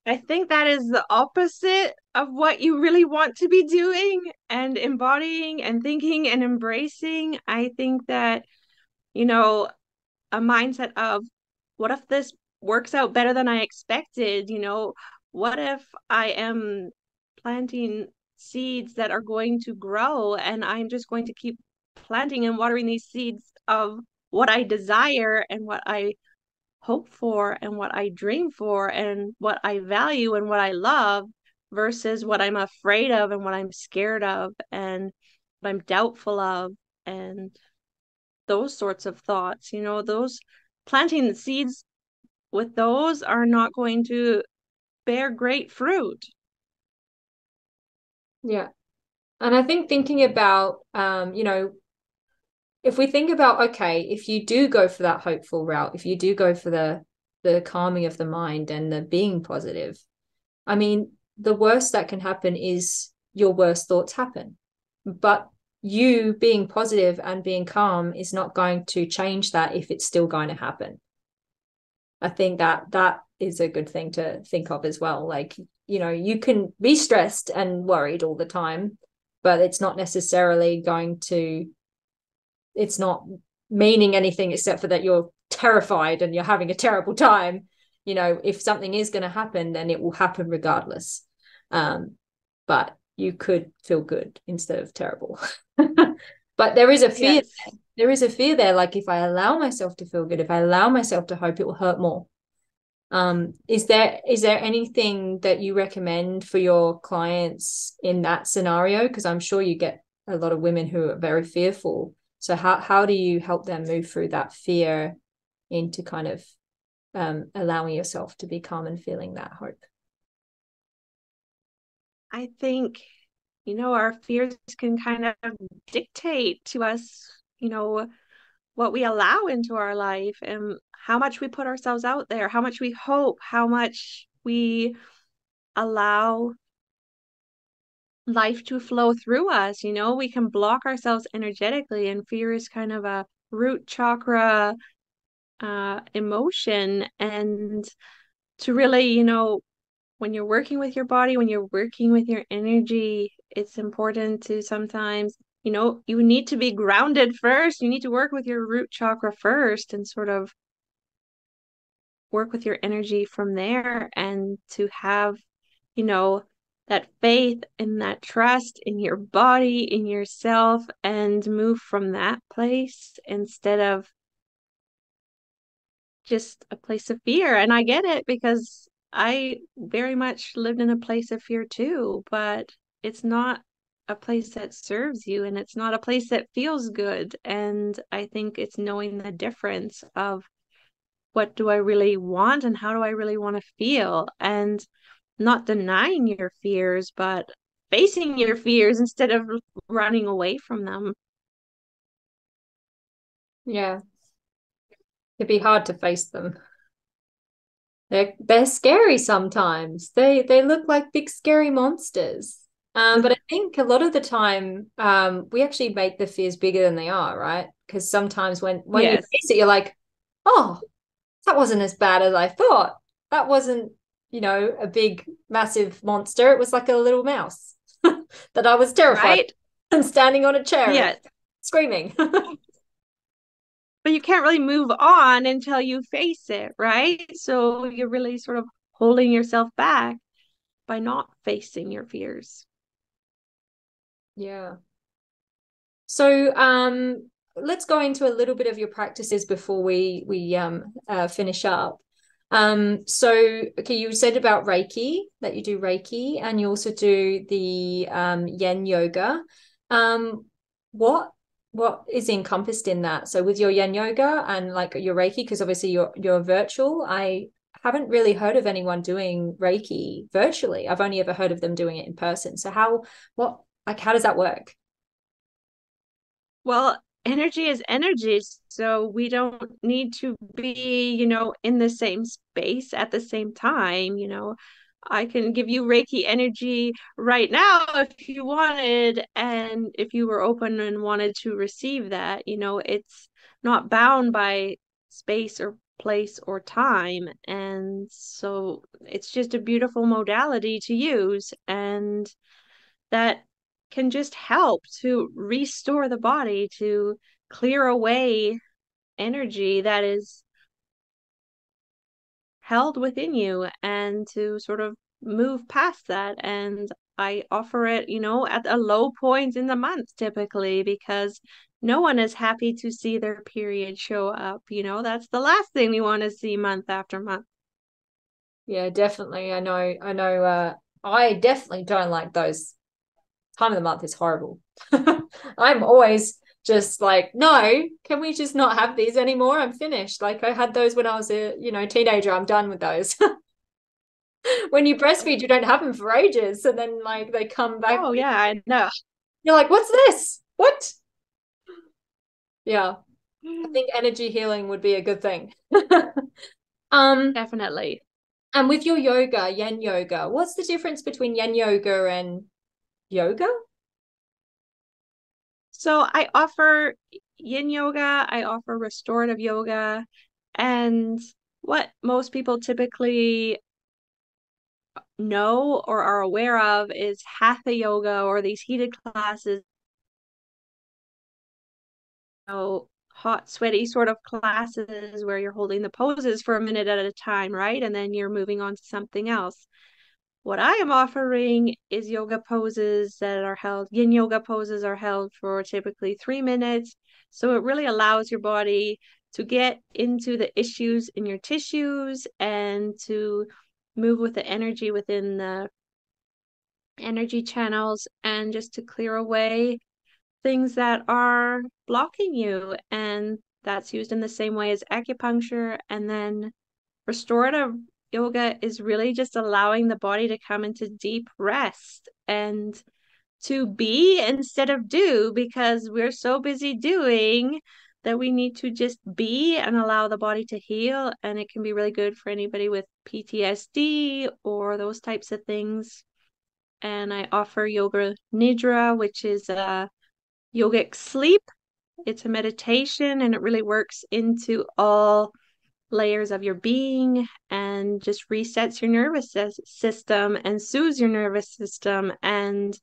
[SPEAKER 3] I think that is the opposite of what you really want to be doing and embodying and thinking and embracing. I think that, a mindset of, what if this works out better than I expected? What if I am planting seeds that are going to grow, and I'm just going to keep planting and watering these seeds of what I desire and what I hope for and what I dream for and what I value and what I love versus what I'm afraid of and what I'm scared of and what I'm doubtful of and those sorts of thoughts. Those planting the seeds with those are not going to bear great fruit.
[SPEAKER 2] Yeah. And I think thinking about, if we think about, okay, if you do go for that hopeful route, if you do go for the calming of the mind and the being positive, I mean, the worst that can happen is your worst thoughts happen. But you being positive and being calm is not going to change that if it's still going to happen. I think that is a good thing to think of as well. Like, you can be stressed and worried all the time, but it's not necessarily it's not meaning anything except for that you're terrified and you're having a terrible time. If something is going to happen, then it will happen regardless. But you could feel good instead of terrible. But there is a fear.
[SPEAKER 3] Yes.
[SPEAKER 2] There is a fear there. Like, if I allow myself to feel good, if I allow myself to hope, it will hurt more. Is there anything that you recommend for your clients in that scenario? Because I'm sure you get a lot of women who are very fearful. So how do you help them move through that fear into kind of allowing yourself to be calm and feeling that hope?
[SPEAKER 3] I think, our fears can kind of dictate to us, what we allow into our life and how much we put ourselves out there, how much we hope, how much we allow life to flow through us. We can block ourselves energetically, and fear is kind of a root chakra emotion. And to really, when you're working with your body, when you're working with your energy, it's important to sometimes, you need to be grounded first. You need to work with your root chakra first and sort of work with your energy from there, and to have, that faith and that trust in your body, in yourself, and move from that place instead of just a place of fear. And I get it because I very much lived in a place of fear too, but it's not a place that serves you and it's not a place that feels good. And I think it's knowing the difference of what do I really want and how do I really want to feel, and not denying your fears, but facing your fears instead of running away from them.
[SPEAKER 2] Yeah, it'd be hard to face them. They're scary sometimes. They look like big scary monsters. But I think a lot of the time, we actually make the fears bigger than they are, right? Because sometimes when you
[SPEAKER 3] Yes.
[SPEAKER 2] face it, you're like, oh, that wasn't as bad as I thought. That wasn't, a big, massive monster. It was like a little mouse that I was terrified
[SPEAKER 3] Right?
[SPEAKER 2] and standing on a chair
[SPEAKER 3] Yes.
[SPEAKER 2] screaming.
[SPEAKER 3] But you can't really move on until you face it, right? So you're really sort of holding yourself back by not facing your fears.
[SPEAKER 2] Yeah. So let's go into a little bit of your practices before we finish up. So okay, you said about Reiki, that you do Reiki, and you also do the Yin yoga. What is encompassed in that? So with your Yin yoga and like your Reiki, because obviously you're virtual, I haven't really heard of anyone doing Reiki virtually. I've only ever heard of them doing it in person. So how does that work?
[SPEAKER 3] Well, energy is energy, so we don't need to be, in the same space at the same time. I can give you Reiki energy right now if you wanted, and if you were open and wanted to receive that, it's not bound by space or place or time. And so it's just a beautiful modality to use, and that can just help to restore the body, to clear away energy that is held within you, and to sort of move past that. And I offer it, at a low point in the month typically, because no one is happy to see their period show up. That's the last thing we want to see month after month.
[SPEAKER 2] Yeah, definitely. I know, I definitely don't like those. Time of the month is horrible. I'm always just like, no, can we just not have these anymore? I'm finished. Like I had those when I was a, teenager. I'm done with those. When you breastfeed, you don't have them for ages. And then like they come back.
[SPEAKER 3] Oh, yeah, I know.
[SPEAKER 2] You're like, what's this? What? Yeah. I think energy healing would be a good thing. Um,
[SPEAKER 3] Definitely.
[SPEAKER 2] and with your yoga, yin yoga, what's the difference between yin yoga and yoga?
[SPEAKER 3] So I offer yin yoga, I offer restorative yoga, and what most people typically know or are aware of is hatha yoga or these heated classes, hot, sweaty sort of classes where you're holding the poses for a minute at a time, right? And then you're moving on to something else. What I am offering is yoga poses that are held, yin yoga poses are held for typically 3 minutes. So it really allows your body to get into the issues in your tissues and to move with the energy within the energy channels and just to clear away things that are blocking you. And that's used in the same way as acupuncture. And then restorative yoga is really just allowing the body to come into deep rest and to be instead of do, because we're so busy doing that we need to just be and allow the body to heal. And it can be really good for anybody with PTSD or those types of things. And I offer yoga nidra, which is a yogic sleep. It's a meditation and it really works into all layers of your being and just resets your nervous system and soothes your nervous system. And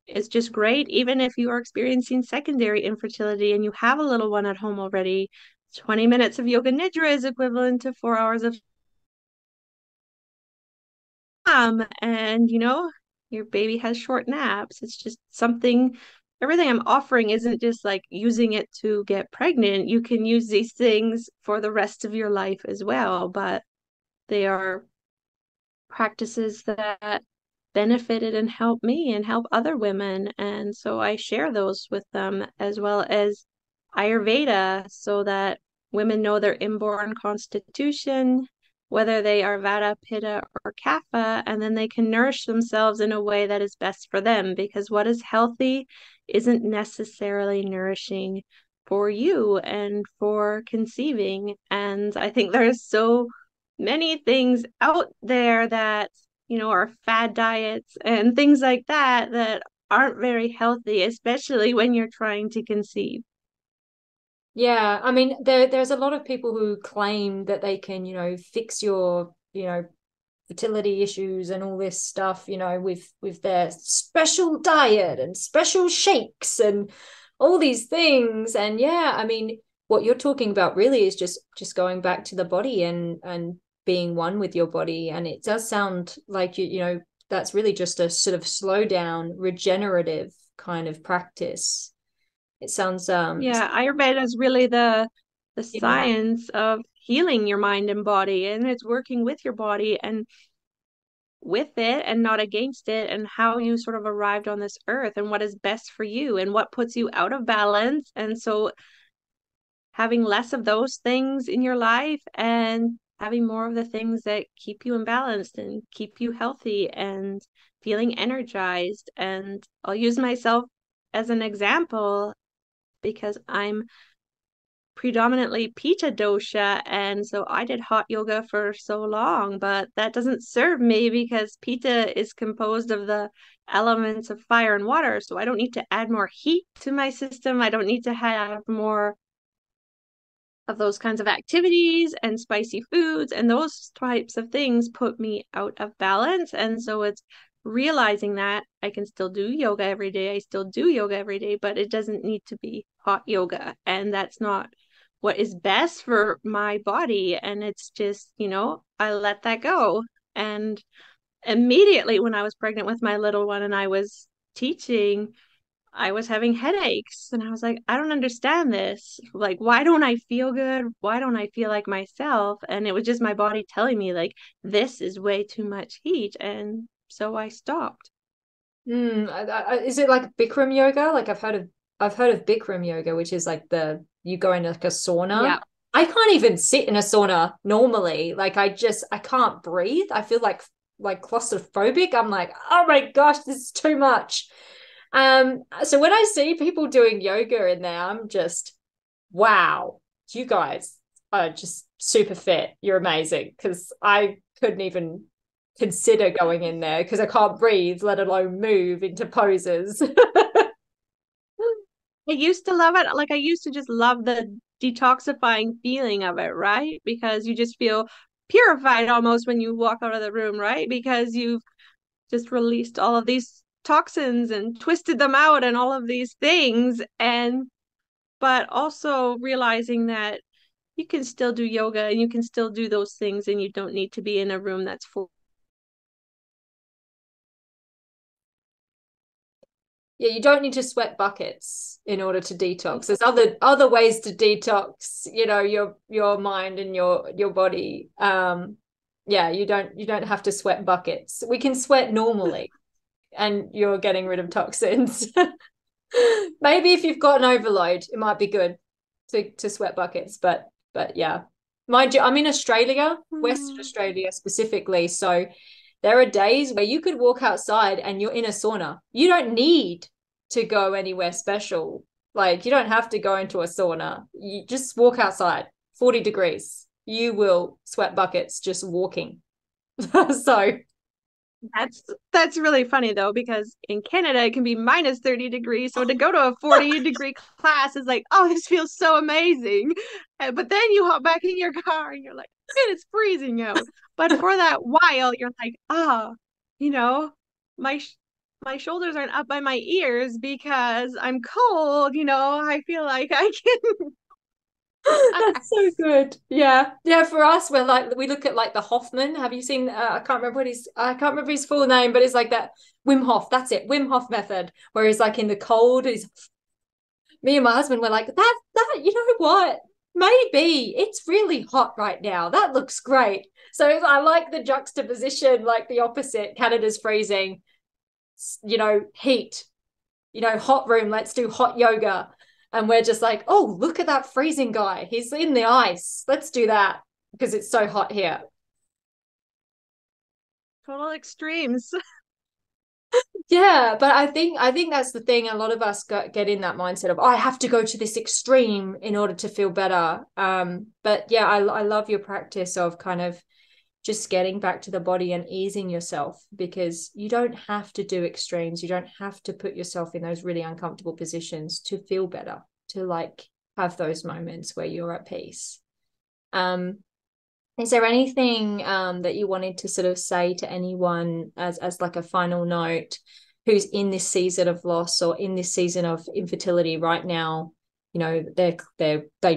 [SPEAKER 3] it's just great, even if you are experiencing secondary infertility and you have a little one at home already. 20 minutes of yoga nidra is equivalent to 4 hours of and your baby has short naps. It's just something, everything I'm offering isn't just like using it to get pregnant. You can use these things for the rest of your life as well, but they are practices that benefited and helped me and help other women. And so I share those with them, as well as Ayurveda, so that women know their inborn constitution, whether they are Vata, Pitta, or Kapha, and then they can nourish themselves in a way that is best for them, because what is healthy isn't necessarily nourishing for you and for conceiving. And I think there's so many things out there that, are fad diets and things like that that aren't very healthy, especially when you're trying to conceive.
[SPEAKER 2] Yeah, I mean, there's a lot of people who claim that they can, fix your, fertility issues and all this stuff, with their special diet and special shakes and all these things. And yeah, I mean, what you're talking about really is just going back to the body and being one with your body. And it does sound like that's really just a sort of slow down, regenerative kind of practice. It sounds
[SPEAKER 3] Yeah, Ayurveda is really the
[SPEAKER 2] yeah.
[SPEAKER 3] science of healing your mind and body, and it's working with your body and with it and not against it, and how you sort of arrived on this earth and what is best for you and what puts you out of balance. And so having less of those things in your life and having more of the things that keep you in balance and keep you healthy and feeling energized. And I'll use myself as an example because I'm predominantly Pitta dosha, and so I did hot yoga for so long, but that doesn't serve me because Pitta is composed of the elements of fire and water, so I don't need to add more heat to my system. I don't need to have more of those kinds of activities and spicy foods, and those types of things put me out of balance. And so it's realizing that I can still do yoga every day. I still do yoga every day, but it doesn't need to be hot yoga. And that's not what is best for my body. And it's just, I let that go. And immediately when I was pregnant with my little one and I was teaching, I was having headaches and I was like, I don't understand this. Like, why don't I feel good? Why don't I feel like myself? And it was just my body telling me, like, this is way too much heat. And so I stopped.
[SPEAKER 2] Is it like Bikram yoga? Like I've heard of Bikram yoga, which is like you go in like a sauna.
[SPEAKER 3] Yeah.
[SPEAKER 2] I can't even sit in a sauna normally. Like I can't breathe. I feel like claustrophobic. I'm like, oh my gosh, this is too much. So when I see people doing yoga in there, I'm just, wow, you guys are just super fit. You're amazing. Because I couldn't even consider going in there because I can't breathe, let alone move into poses.
[SPEAKER 3] I used to love it. Like, I used to just love the detoxifying feeling of it, right? Because you just feel purified almost when you walk out of the room, right? Because you've just released all of these toxins and twisted them out and all of these things. And but also realizing that you can still do yoga and you can still do those things and you don't need to be in a room that's full.
[SPEAKER 2] Yeah, you don't need to sweat buckets in order to detox. There's other ways to detox, your mind and your body. Yeah, you don't have to sweat buckets. We can sweat normally and you're getting rid of toxins. Maybe if you've got an overload, it might be good to sweat buckets, but yeah. Mind you, I'm in Australia, Western Australia specifically, so there are days where you could walk outside and you're in a sauna. You don't need to go anywhere special. Like you don't have to go into a sauna. You just walk outside, 40 degrees. You will sweat buckets just walking. So
[SPEAKER 3] That's really funny though, because in Canada it can be minus 30 degrees. So to go to a 40-degree class is like, oh, this feels so amazing. But then you hop back in your car and you're like, man, it's freezing out. But for that while, you're like, you know, my my shoulders aren't up by my ears because I'm cold, I feel like I can.
[SPEAKER 2] that's so good. Yeah. Yeah. For us, we look at like the Hoffman. Have you seen I can't remember his full name, but it's like that Wim Hof. That's it. Wim Hof method, where he's like in the cold, he's me and my husband were like, that, you know what? Maybe it's really hot right now. That looks great. So I like the juxtaposition, like the opposite. Canada's freezing, heat, hot room, let's do hot yoga. And we're just like, oh, look at that freezing guy. He's in the ice. Let's do that because it's so hot here.
[SPEAKER 3] Total extremes.
[SPEAKER 2] Yeah, but I think that's the thing. A lot of us get in that mindset of, oh, I have to go to this extreme in order to feel better. But yeah, I love your practice of kind of just getting back to the body and easing yourself, because you don't have to do extremes. You don't have to put yourself in those really uncomfortable positions to feel better, to like have those moments where you're at peace. Is there anything that you wanted to sort of say to anyone as like a final note who's in this season of loss or in this season of infertility right now? They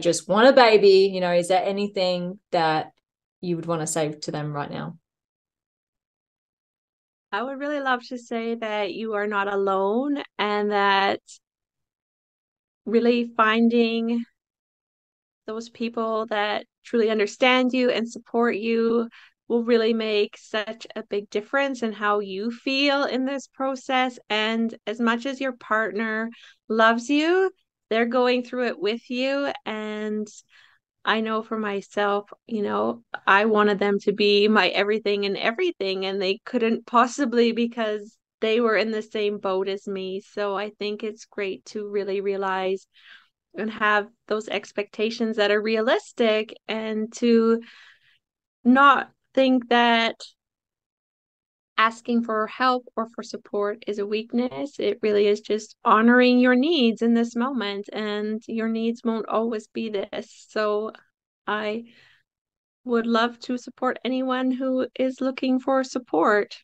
[SPEAKER 2] just want a baby. Is there anything that you would want to say to them right now?
[SPEAKER 3] I would really love to say that you are not alone and that really finding those people that truly understand you and support you will really make such a big difference in how you feel in this process. And as much as your partner loves you, they're going through it with you. And I know for myself, I wanted them to be my everything and everything, and they couldn't possibly because they were in the same boat as me. So I think it's great to really realize and have those expectations that are realistic and to not think that asking for help or for support is a weakness. It really is just honoring your needs in this moment, and your needs won't always be this. So I would love to support anyone who is looking for support.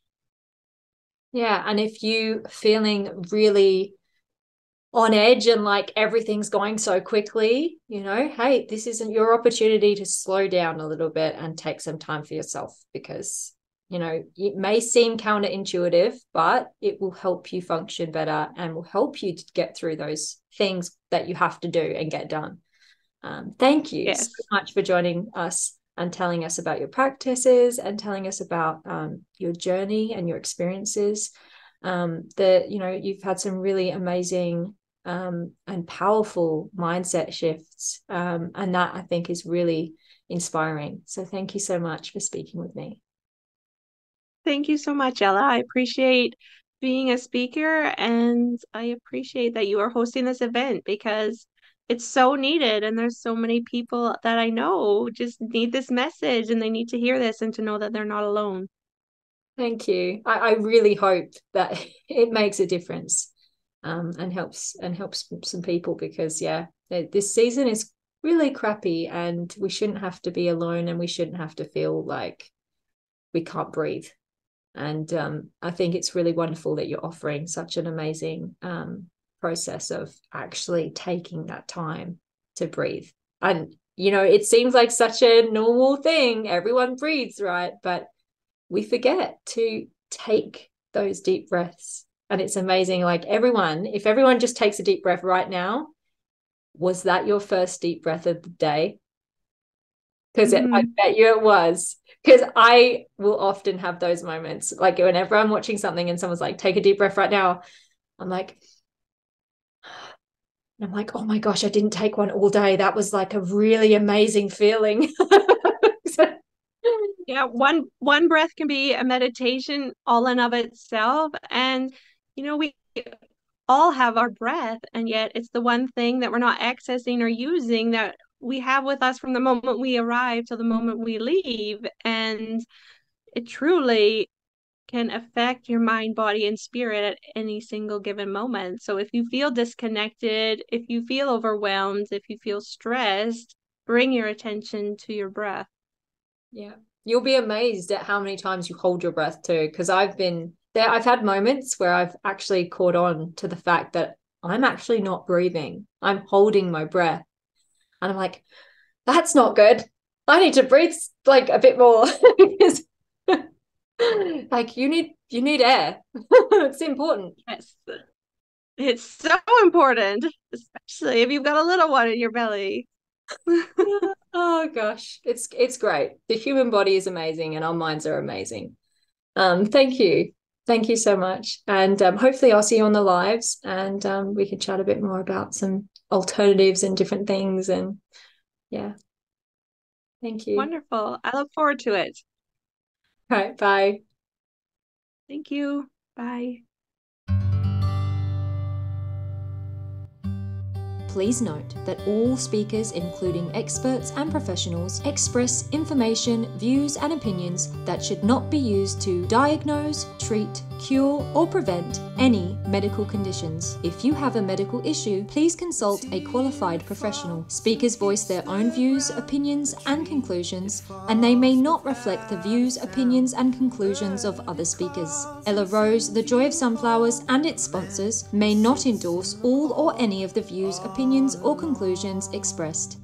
[SPEAKER 2] Yeah, and if you feeling really on edge and like everything's going so quickly, hey, this isn't your opportunity to slow down a little bit and take some time for yourself, because You know, it may seem counterintuitive, but it will help you function better and will help you to get through those things that you have to do and get done. Thank you so
[SPEAKER 3] Yes.
[SPEAKER 2] much for joining us and telling us about your practices and telling us about your journey and your experiences. That, you know, you've had some really amazing and powerful mindset shifts. And that, I think, is really inspiring. So thank you so much for speaking with me.
[SPEAKER 3] Thank you so much, Ella. I appreciate being a speaker, and I appreciate that you are hosting this event because it's so needed. And there's so many people that I know just need this message and they need to hear this and to know that they're not alone.
[SPEAKER 2] Thank you. I really hope that it makes a difference and helps some people, because this season is really crappy and we shouldn't have to be alone and we shouldn't have to feel like we can't breathe. And I think it's really wonderful that you're offering such an amazing process of actually taking that time to breathe. And, you know, it seems like such a normal thing. Everyone breathes, right? But we forget to take those deep breaths. And it's amazing. Like, if everyone just takes a deep breath right now, was that your first deep breath of the day? Because I bet you it was. Because I will often have those moments. Like, whenever I'm watching something and someone's like, take a deep breath right now, I'm like, oh my gosh, I didn't take one all day. That was like a really amazing feeling.
[SPEAKER 3] Yeah, one breath can be a meditation all in of itself. And you know, we all have our breath, and yet it's the one thing that we're not accessing or using that we have with us from the moment we arrive till the moment we leave. And it truly can affect your mind, body, and spirit at any single given moment. So if you feel disconnected, if you feel overwhelmed, if you feel stressed, bring your attention to your breath.
[SPEAKER 2] Yeah. You'll be amazed at how many times you hold your breath too. Because I've been there, I've had moments where I've actually caught on to the fact that I'm actually not breathing. I'm holding my breath. And I'm like, that's not good. I need to breathe like a bit more. Because like you need air. It's important.
[SPEAKER 3] Yes. It's so important, especially if you've got a little one in your belly.
[SPEAKER 2] Oh gosh, it's great. The human body is amazing and our minds are amazing. Thank you so much, and hopefully I'll see you on the lives, and we can chat a bit more about some alternatives and different things. And yeah, thank you.
[SPEAKER 3] Wonderful. I look forward to it.
[SPEAKER 2] All right, bye.
[SPEAKER 3] Thank you. Bye.
[SPEAKER 2] Please note that all speakers, including experts and professionals, express information, views, and opinions that should not be used to diagnose, treat, cure, or prevent any medical conditions. If you have a medical issue, please consult a qualified professional. Speakers voice their own views, opinions, and conclusions, and they may not reflect the views, opinions, and conclusions of other speakers. Ella Rose, The Joy of Sunflowers, and its sponsors may not endorse all or any of the views, opinions, or conclusions expressed.